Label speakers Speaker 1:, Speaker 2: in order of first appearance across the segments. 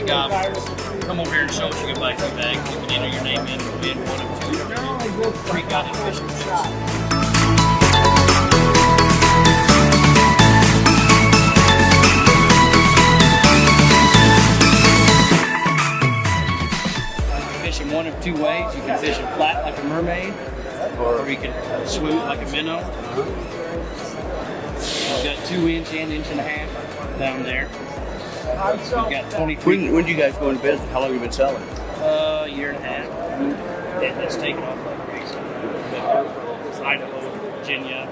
Speaker 1: got, come over here and show us. You can buy 2 bags. You can enter your name in for being one of 2 free guided fishing trips. Fishing one of 2 ways. You can fish it flat like a mermaid, or you can swoop like a minnow. We've got 2-inch and 1.5-inch down there. We've got 23.
Speaker 2: When did you guys go into business? How long have you been selling?
Speaker 1: A year and a half. It's taken off like crazy. Idaho, Virginia.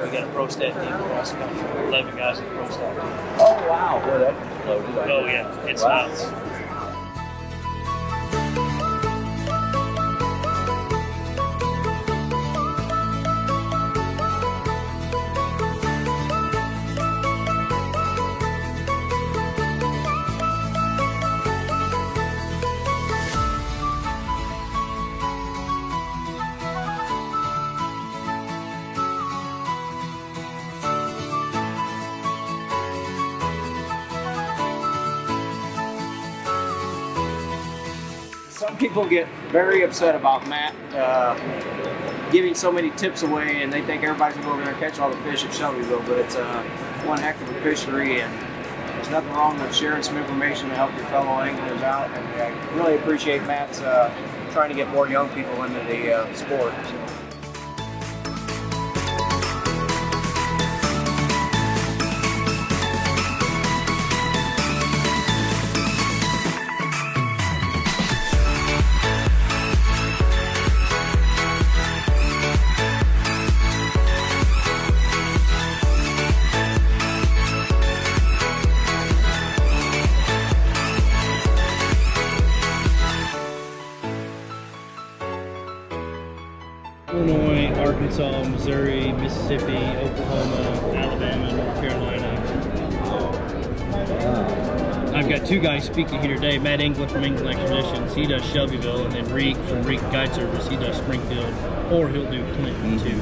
Speaker 1: We got a pro stat team across the country. 11 guys in the pro stat team.
Speaker 2: Oh wow, boy, that just loaded.
Speaker 1: Oh yeah, it's nuts.
Speaker 3: Some people get very upset about Matt giving so many tips away, and they think everybody's gonna go over there and catch all the fish at Shelbyville, but it's one heck of a fishery, and there's nothing wrong with sharing some information to help your fellow anglers out, and I really appreciate Matt's trying to get more young people into the sport.
Speaker 1: Illinois, Arkansas, Missouri, Mississippi, Oklahoma, Alabama, North Carolina. I've got 2 guys speaking here today. Matt England from England Expeditions, he does Shelbyville, and then Reek from Reek Guide Service, he does Springfield, or he'll do Clinton too.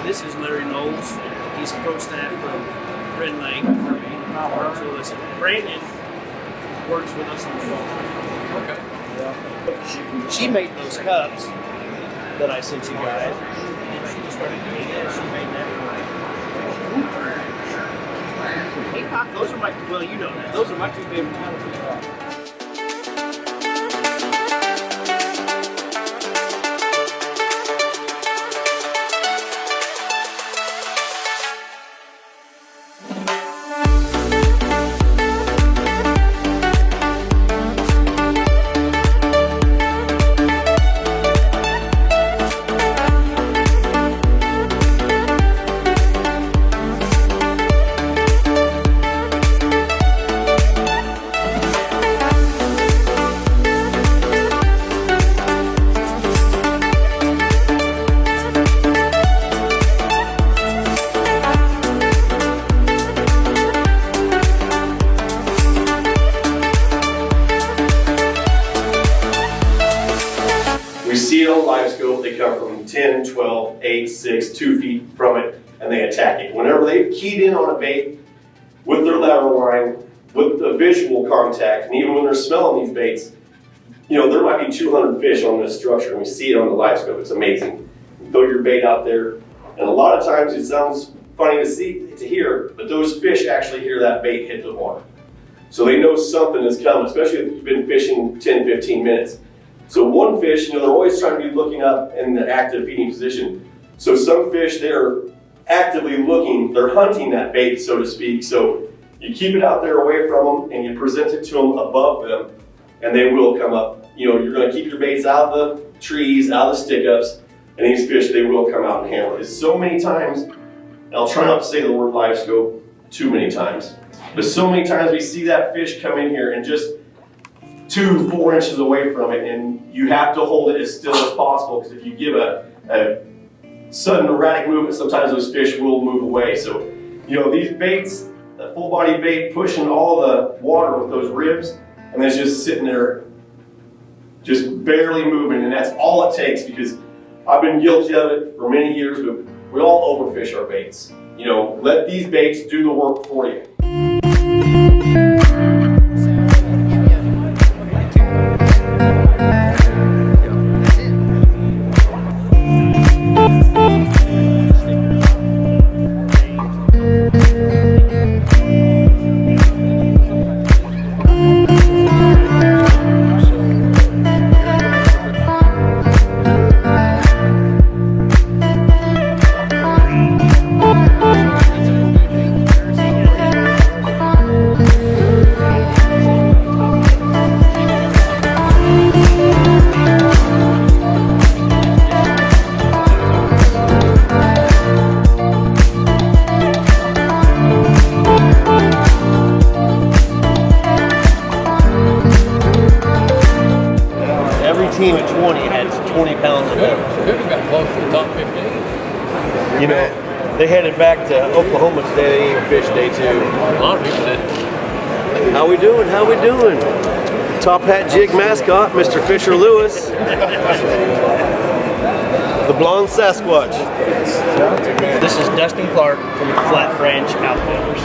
Speaker 1: This is Larry Knowles. He's a pro staff from Red Lake for me. So listen, Brandon works with us on the phone.
Speaker 2: Okay.
Speaker 1: She made those cups that I sent you guys. And she started doing it. She made that. Hey, those are my, well, you know that. Those are my 2 favorite colors.
Speaker 4: We seal, live scope, they come from 10, 12, 8, 6, 2 feet from it, and they attack it. Whenever they've keyed in on a bait with their lateral line, with a visual contact, and even when they're smelling these baits, you know, there might be 200 fish on this structure, and we see it on the live scope. It's amazing. You throw your bait out there, and a lot of times it sounds funny to hear, but those fish actually hear that bait hit the water. So they know something is coming, especially if you've been fishing 10, 15 minutes. So one fish, they're always trying to be looking up in the active feeding position. So some fish, they're actively looking, they're hunting that bait, so to speak. So you keep it out there away from them and you present it to them above them and they will come up. You're gonna keep your baits out of the trees, out of the stick-ups, and these fish, they will come out and handle it. So many times, and I'll try not to say the word live scope too many times, but so many times we see that fish come in here and just 2-4 inches away from it, and you have to hold it as still as possible, because if you give a sudden erratic movement, sometimes those fish will move away. So, these baits, the full body bait pushing all the water with those ribs, and it's just sitting there, just barely moving, and that's all it takes, because I've been guilty of it for many years, but we all overfish our baits. Let these baits do the work for you.
Speaker 5: Team at 20 had 20 pounds of them.
Speaker 6: Good, got close to the top 15.
Speaker 5: They headed back to Oklahoma today. They ate fish day 2.
Speaker 6: A lot of people did.
Speaker 5: How we doing? How we doing? Top Hat Jig mascot, Mr. Fisher Lewis. The blonde Sasquatch.
Speaker 1: This is Dustin Clark from Flat Branch Outfitters.